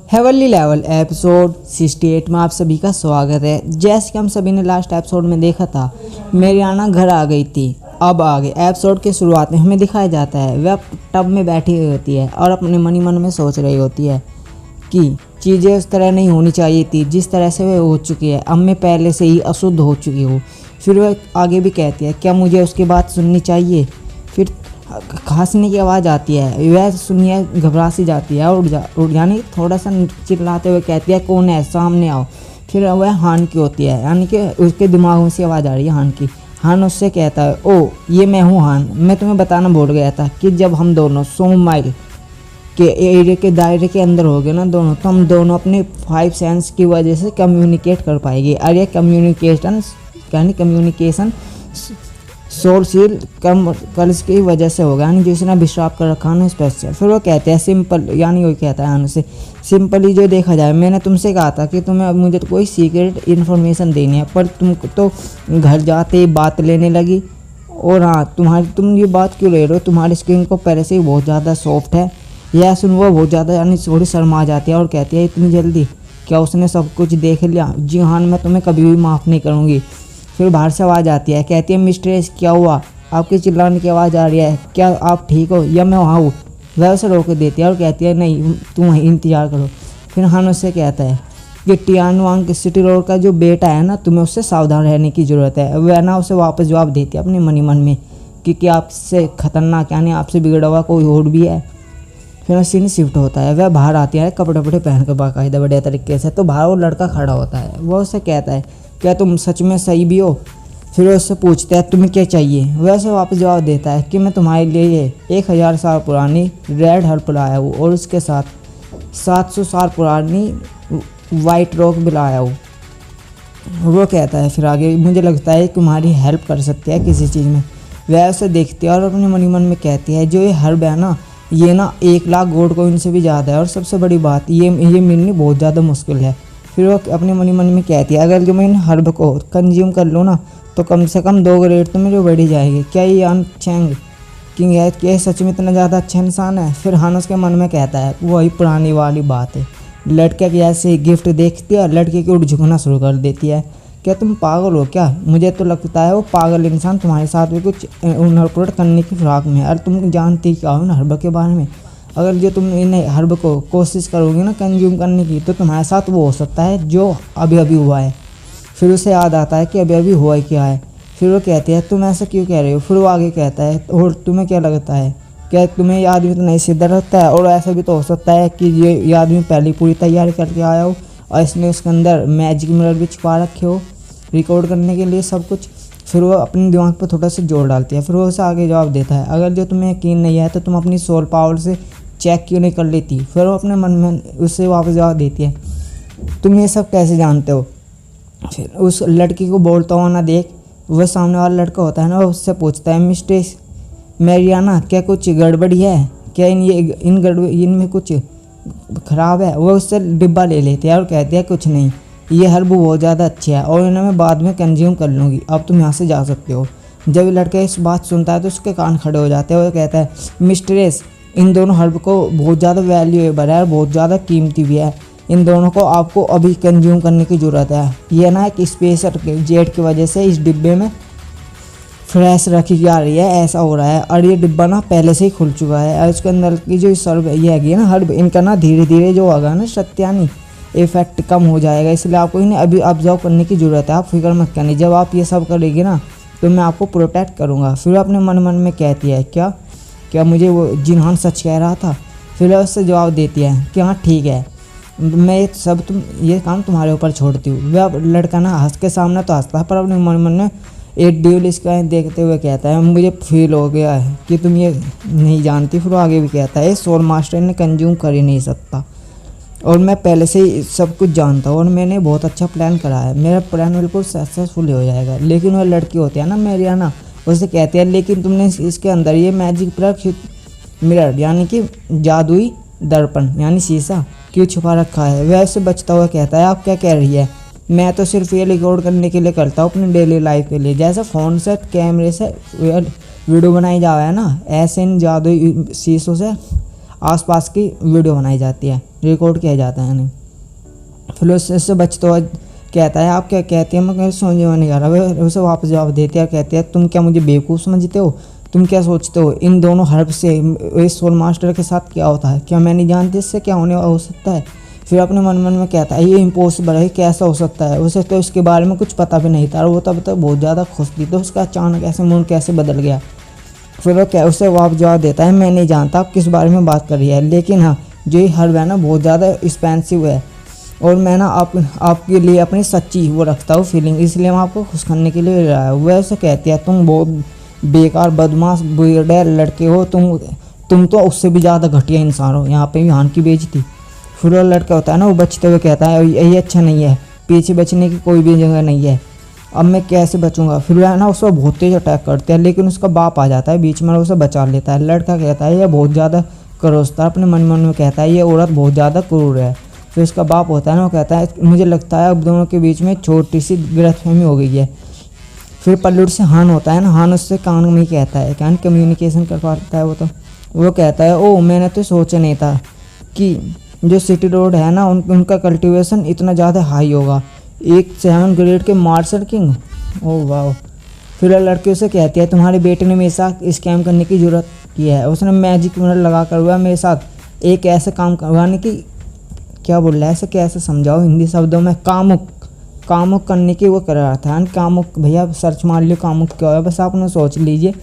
Heavenly level episode 68 में आप सभी का स्वागत है। जैसे कि हम सभी ने लास्ट एपिसोड में देखा था, मेरियाना घर आ गई थी। अब आगे एपिसोड के शुरुआत में हमें दिखाया जाता है वह टब में बैठी हुई होती है और अपने मन ही मन में सोच रही होती है कि चीज़ें उस तरह नहीं होनी चाहिए थी जिस तरह से वह हो चुकी है। अब मैं पहले से ही अशुद्ध हो चुकी हूँ। फिर वह आगे भी कहती है, क्या मुझे उसकी बात सुननी चाहिए? फिर खांसने की आवाज़ आती है। वह सुनिए घबरा सी जाती है और यानी थोड़ा सा चिल्लाते हुए कहती है, कौन है, सामने आओ। फिर वह हान की होती है, यानी कि उसके दिमाग में से आवाज़ आ रही है हान की। हान उससे कहता है, ओ ये मैं हूँ हान, मैं तुम्हें बताना भूल गया था कि जब हम दोनों 100 माइल के एरिया के दायरे के अंदर हो गए ना दोनों, तो हम दोनों अपने 5 सेंस की वजह से कम्युनिकेट कर पाएंगे। और ये कम्युनिकेशन सोल कल्स की वजह से होगा, यानी जिसने अभिश्राप कर रखा ना स्पेशल। फिर वो कहते हैं सिंपल, यानी वही कहता है आने से सिंपली जो देखा जाए, मैंने तुमसे कहा था कि तुम्हें अब मुझे कोई सीक्रेट इन्फॉर्मेशन देनी है, पर तुम तो घर जाते ही बात लेने लगी। और हाँ, तुम ये बात क्यों ले रहे हो? तुम्हारी स्किन को पहले से ही बहुत ज़्यादा सॉफ्ट है। यह सुन वो बहुत ज़्यादा यानी थोड़ी शर्मा जाती है और कहती है, इतनी जल्दी? क्या उसने सब कुछ देख लिया? जी हाँ, मैं तुम्हें कभी भी माफ़ नहीं करूँगी। फिर बाहर से आवाज़ आती है, कहती है, मिस्ट्रेस क्या हुआ? आपकी चिल्लाने की आवाज़ आ रही है, क्या आप ठीक हो या मैं वहाँ हूँ? वह उसे रोक देती है और कहती है, नहीं तुम वहीं इंतज़ार करो। फिर हान उससे कहता है कि टियानवांग सिटी रोड का जो बेटा है ना, तुम्हें उससे सावधान रहने की ज़रूरत है। वह ना उसे वापस जवाब देती है अपने मन ही मन में कि क्या आपसे खतरनाक यानी आपसे बिगड़ा हुआ कोई और भी है। फिर सीन शिफ्ट होता है, वह बाहर आती है कपड़े वपड़े पहन कर बाकायदा बढ़िया तरीके से। तो बाहर वो लड़का खड़ा होता है, वह उससे कहता है, क्या तुम सच में सही भी हो? फिर वो उससे पूछता है, तुम्हें क्या चाहिए? वह उसे वापस जवाब देता है कि मैं तुम्हारे लिए 1000 साल पुरानी रेड हर्प लाया हूँ और उसके साथ 700 साल पुरानी वाइट रॉक भी लाया हूँ। वो कहता है फिर आगे, मुझे लगता है कि तुम्हारी हेल्प कर सकती है किसी चीज़ में। वह उसे देखती है और अपने मन ही मन में कहती है, जो ये हर्ब है ना, ये ना 1 लाख गोल्ड कॉइन से भी ज़्यादा है, और सबसे बड़ी बात ये मिलनी बहुत ज़्यादा मुश्किल है। फिर वो अपने मन ही मन में कहती है, अगर जो मैं इन हर्ब को कंज्यूम कर लूँ ना, तो कम से कम 2 ग्रेड तो मेरे बढ़ ही जाएगी। क्या ये यान चैंग किंग है? क्या सच में इतना ज़्यादा अच्छा इंसान है? फिर हानस के मन में कहता है, वही पुरानी वाली बात है। लड़के की ऐसे गिफ्ट देखती है, लड़के की उठ झुकना शुरू कर देती है। क्या तुम पागल हो क्या? मुझे तो लगता है वो पागल इंसान तुम्हारे साथ भी कुछ उन्हरपुरट करने की फिराक में है। और तुम जानती क्या हो ना हर्ब के बारे में? अगर जो तुम इन्हें हर्ब को कोशिश करोगे ना कंज्यूम करने की, तो तुम्हारे साथ वो हो सकता है जो अभी अभी हुआ है। फिर उसे याद आता है कि अभी अभी हुआ क्या है। फिर वो कहती है, तुम ऐसा क्यों कह रहे हो? फिर वो आगे कहता है, और तुम्हें क्या लगता है, क्या तुम्हें ये आदमी तो नहीं सीधा रखता है? और ऐसा भी तो हो सकता है कि ये आदमी पहले पूरी तैयारी करके आया हो और इसने उसके अंदर मैजिक मिरर भी छुपा रखे हो रिकॉर्ड करने के लिए सब कुछ। फिर वो अपने दिमाग पर थोड़ा सा जोर डालती है। फिर वो उसे आगे जवाब देता है, अगर जो तुम्हें यकीन नहीं है तो तुम अपनी सोल पावर से चेक क्यों नहीं कर लेती? फिर वो अपने मन में उससे वापस जवाब देती है, तुम ये सब कैसे जानते हो? फिर उस लड़की को बोलता हुआ ना देख, वह सामने वाला लड़का होता है ना, वो उससे पूछता है, मिस्टेस मेरियाना, क्या कुछ गड़बड़ी है? क्या इनमें कुछ ख़राब है? वह उससे डिब्बा ले लेती है और कहती है, कुछ नहीं, ये हर्ब बहुत ज़्यादा अच्छी है और इन्हें मैं बाद में कंज्यूम कर लूँगी, अब तुम यहाँ से जा सकते हो। जब लड़का इस बात सुनता है तो उसके कान खड़े हो जाते हैं। वो कहता है, मिस्ट्रेस, इन दोनों हर्ब को बहुत ज़्यादा वैल्यूएबल है और बहुत ज़्यादा कीमती भी है। इन दोनों को आपको अभी कंज्यूम करने की ज़रूरत है। ये ना एक स्पेस जेट की वजह से इस डिब्बे में फ्रेश रखी जा रही है, ऐसा हो रहा है। और ये डिब्बा ना पहले से ही खुल चुका है और उसके अंदर की जो सर्व ये है ना हर्ब, इनका ना धीरे धीरे जो होगा ना सत्यानी इफेक्ट कम हो जाएगा, इसलिए आपको इन्हें अभी ऑब्जर्व करने की ज़रूरत है। आप फिक्र मत करनी, जब आप ये सब करेंगे ना तो मैं आपको प्रोटेक्ट करूँगा। फिर अपने मन मन में कहती है, क्या मुझे वो जिनहान सच कह रहा था? फिर उससे जवाब देती है कि हाँ ठीक है, मैं ये काम तुम्हारे ऊपर छोड़ती हूँ। वह लड़का ना हंस के सामने तो हंसता है, पर अपने मन मन में एक ड्यूल इसका देखते हुए कहता है, मुझे फील हो गया है कि तुम ये नहीं जानती। फिर वो आगे भी कहता है, सोल मास्टर ने कंज्यूम कर ही नहीं सकता और मैं पहले से ही सब कुछ जानता हूँ और मैंने बहुत अच्छा प्लान करा है, मेरा प्लान बिल्कुल सक्सेसफुल हो जाएगा। लेकिन वह लड़की होती है ना मेरियाना, उसे कहती है, लेकिन तुमने इसके अंदर ये मैजिक मिरर यानी कि जादुई दर्पण यानी शीशा क्यों छुपा रखा है? वह उससे बचता हुआ कहता है, आप क्या कह रही है? मैं तो सिर्फ ये रिकॉर्ड करने के लिए करता हूँ अपनी डेली लाइफ के लिए, जैसे फ़ोन से कैमरे से वीडियो बनाई जा रहा है ना, ऐसे इन जादुई शीशों से आसपास की वीडियो बनाई जाती है, रिकॉर्ड किया जाता है नहीं। फिर उससे बचते हुए कहता है आप क्या कहते हैं, मैं समझ में नहीं आ रहा। वह उसे वापस जवाब देती है, कहती है तुम क्या मुझे बेवकूफ़ समझते हो, तुम क्या सोचते हो इन दोनों हर्ब से इस सोल मास्टर के साथ क्या होता है, क्या मैं नहीं जानती इससे क्या होने हो सकता है। फिर अपने मन में कहता है ये इम्पॉसिबल है, कैसा हो सकता है। उसे तो इसके बारे में कुछ पता भी नहीं था और वो तब तक बहुत ज़्यादा खुश थी। तो उसका अचानक ऐसे मूड कैसे बदल गया। फिर वो उसे वापस जवाब देता है मैं नहीं जानता आप किस बारे में बात कर रही है, लेकिन हाँ जो ये हर्ब है ना बहुत ज़्यादा एक्सपेंसिव है और मैं ना आपके लिए अपनी सच्ची वो रखता हूँ फीलिंग, इसलिए मैं आपको खुश करने के लिए लाया हूँ। वह उसे कहती है तुम बहुत बेकार बदमाश बुढ़े लड़के हो, तुम तो उससे भी ज़्यादा घटिया इंसान हो, यहाँ पे विहान की बेइज्जती। फिर वो लड़का होता है ना वो बचते हुए कहता है ये अच्छा नहीं है, पीछे बचने की कोई भी जगह नहीं है, अब मैं कैसे बचूंगा। फिर वह ना उसको बहुत तेज अटैक करते हैं, लेकिन उसका बाप आ जाता है बीच में और उसे बचा लेता है। लड़का कहता है ये बहुत ज़्यादा क्रोधता है, अपने मन में कहता है ये औरत बहुत ज़्यादा क्रूर है। फिर उसका बाप होता है ना वो कहता है मुझे लगता है अब दोनों के बीच में छोटी सी गलतफहमी हो गई है। फिर पल्लू से हान होता है ना, हान उससे कान में ही कहता है, कान कम्युनिकेशन कर पाता है वो। वो कहता है ओ मैंने तो सोचा नहीं था कि जो सिटी रोड है ना उनका कल्टीवेशन इतना ज़्यादा हाई होगा, एक 7 ग्रेड के मार्शल किंग, ओह वाह। फिर लड़के उसे कहती है तुम्हारे बेटे ने मेरे साथ स्कैम करने की ज़रूरत की है, उसने मैजिक मिरर लगा कर हुआ मेरे साथ एक ऐसा काम करवाने की, क्या बोल रहा है ऐसे कैसे समझाओ हिंदी शब्दों में, कामुक करने की वो कर रहा था। कामुक भैया सर्च मार लियो कामुक क्या है, बस आपने सोच लीजिए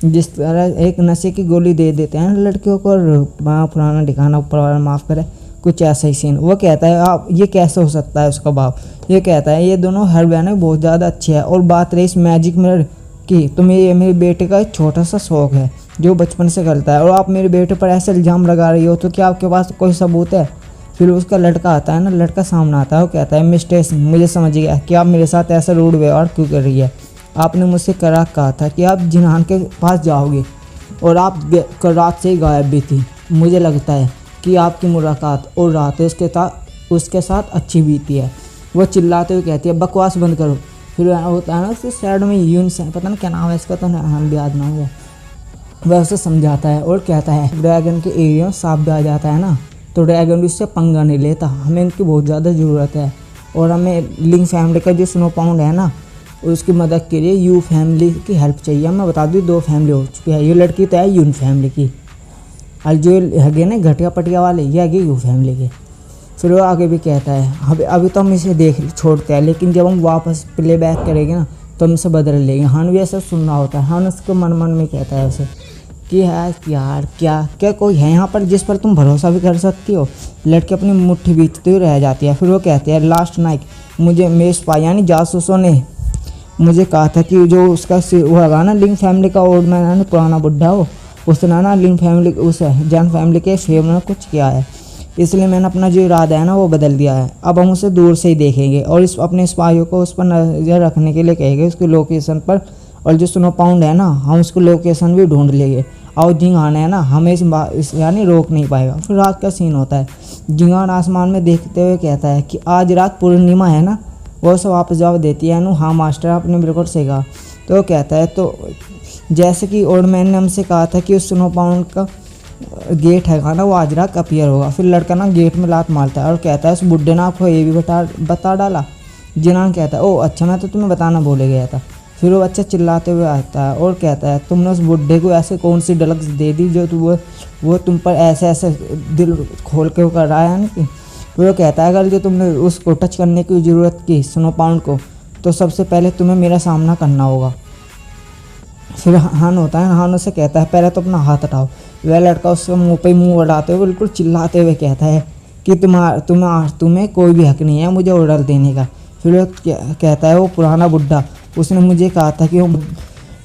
जिस तरह एक नशे की गोली दे देते हैं लड़कियों को और पुराना दिखाना ऊपर वाला माफ़ करे, कुछ ऐसा ही सीन। वो कहता है आप ये कैसे हो सकता है। उसका बाप ये कहता है ये दोनों हर बहनें बहुत ज़्यादा अच्छी है और बात रही इस मैजिक मिरर की तो मेरे बेटे का एक छोटा सा शौक है जो बचपन से करता है और आप मेरे बेटे पर ऐसा इल्ज़ाम लगा रही हो तो क्या आपके पास कोई सबूत है। फिर उसका लड़का आता है ना, लड़का सामने आता है, वो कहता है मिस्टेस मुझे समझ गया कि आप मेरे साथ ऐसा रूड व्यवहार क्यों कर रही है, आपने मुझसे कहा था कि आप जिन्हान के पास जाओगे और आप कल रात से ही गायब भी थी, मुझे लगता है कि आपकी मुलाकात और रात उसके साथ अच्छी बीती है। वो चिल्लाते हुए कहती है बकवास बंद करो। फिर होता है ना उसके साइड में यून से पता नहीं क्या नाम है इसका, तो हम भी याद ना हुआ। वह उसे समझाता है और कहता है ड्रैगन के एरिया में सांप भी आ जाता है ना तो ड्रैगन भी उससे पंगा नहीं लेता, हमें इनकी बहुत ज़्यादा ज़रूरत है और हमें लिंक फैमिली का जो स्नो पाउंड है ना उसकी मदद के लिए यू फैमिली की हेल्प चाहिए। मैं बता दूँ 2 फैमिली हो चुकी है, ये लड़की तो है यून फैमिली की और जो है ना घटिया पटिया वाले ये है यू फैमिली के। फिर वो आगे भी कहता है अभी तो हम इसे देख छोड़ते हैं लेकिन जब हम वापस प्ले बैक करेंगे ना तो हमसे बदल लेंगे। हान भी ऐसा सुनना होता है, हान उसको मन में कहता है उसे कि है यार क्या कोई है यहाँ पर जिस पर तुम भरोसा भी कर सकती हो। लड़की अपनी मुट्ठी बीतती हुई रह जाती है। फिर वो कहते हैं लास्ट नाइट मुझे मेरे स्पाई यानी जासूसों ने मुझे कहा था कि जो उसका वो होगा ना लिंक फैमिली का ओल्ड मैन है ना पुराना बुढ़ा हो, उसने ना लिंक फैमिली उस जैन फैमिली के फेवर में कुछ किया है, इसलिए मैंने अपना जो इरादा है ना वो बदल दिया है। अब हम उसे दूर से ही देखेंगे और इस अपने स्पाइयों को उस पर नजर रखने के लिए कहेंगे उसकी लोकेशन पर, और जो स्नो पाउंड है ना हम उसकी लोकेशन भी ढूंढ लेंगे और जिंगान है ना हमें इस यानी रोक नहीं पाएगा। फिर रात का सीन होता है, जिंगान आसमान में देखते हुए कहता है कि आज रात पूर्णिमा है ना। वो उसे वापस जवाब देती है हाँ मास्टर आपने बिल्कुल सही कहा। तो वो कहता है तो जैसे कि ओल्ड मैन ने हमसे कहा था कि उस स्नो पाउंड का गेट है ना वो आज रात अपीयर होगा। फिर लड़का ना गेट में लात मारता है और कहता है उस बुड्ढे ने आपको ये भी बता डाला। जिनान कहता है ओ अच्छा मैं तो तुम्हें बताना भूल गया था। फिर वो बच्चा चिल्लाते हुए आता है और कहता है तुमने उस बुड्ढे को ऐसे कौन सी ड्रग्स दे दी जो वो तुम पर ऐसे दिल खोल के वो कर रहा है ना कि। फिर वो कहता है अगर जो तुमने उसको टच करने की ज़रूरत की स्नो पाउंड को तो सबसे पहले तुम्हें मेरा सामना करना होगा। फिर हान होता है, हान उसे कहता है पहले तो अपना हाथ हटाओ। वह लड़का उसके मुँह पे मुँह उड़ाते हुए बिल्कुल चिल्लाते हुए कहता है कि तुम्हें कोई भी हक नहीं है मुझे ऑर्डर देने का। फिर वो कहता है वो पुराना बुढ़ा उसने मुझे कहा था कि वो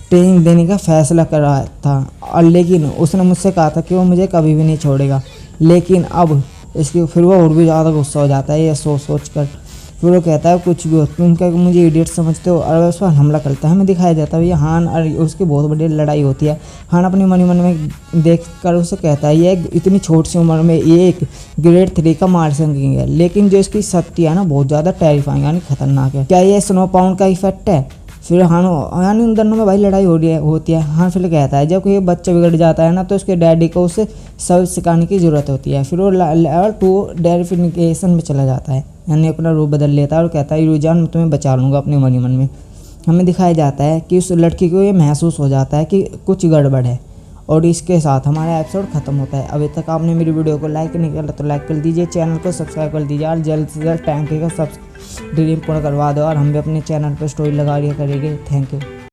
ट्रेनिंग देने का फ़ैसला कर रहा था और लेकिन उसने मुझसे कहा था कि वो मुझे कभी भी नहीं छोड़ेगा, लेकिन अब इसकी फिर वो और भी ज़्यादा गुस्सा हो जाता है ये सोच कर। फिर वो कहता है कुछ भी हो तुम क्या मुझे इडियट समझते हो, और उस पर हमला करता है। हमें दिखाया जाता है ये हान और उसकी बहुत बड़ी लड़ाई होती है। हान अपनी मन में देख कर उसे कहता है ये इतनी छोटी सी उम्र में ये एक ग्रेड 3 का मार्शल किंग है, लेकिन जो इसकी शक्ति है ना बहुत ज़्यादा टेरिफाइंग यानी खतरनाक है। क्या ये स्नो पाउंड का इफेक्ट है फिर हान यानी उन दोनों में भाई लड़ाई होती है। हानफिल कहता है जब कोई बच्चा बिगड़ जाता है ना तो उसके डैडी को उसे सब सिखाने की ज़रूरत होती है। फिर वो लेवल 2 डेरिफिकेशन में चला जाता है, यानी अपना रूप बदल लेता है और कहता है रुझान मैं तुम्हें बचा लूँगा अपने मन ही मन में। हमें दिखाया जाता है कि उस लड़की को ये महसूस हो जाता है कि कुछ गड़बड़ है, और इसके साथ हमारा एपिसोड ख़त्म होता है। अभी तक आपने मेरी वीडियो को लाइक नहीं किया तो लाइक कर दीजिए, चैनल को सब्सक्राइब कर दीजिए और जल्द से जल्द टैंक का ड्रीम पूर्ण करवा दो और हम भी अपने चैनल पर स्टोरी लगा लिया करेंगे। Thank you.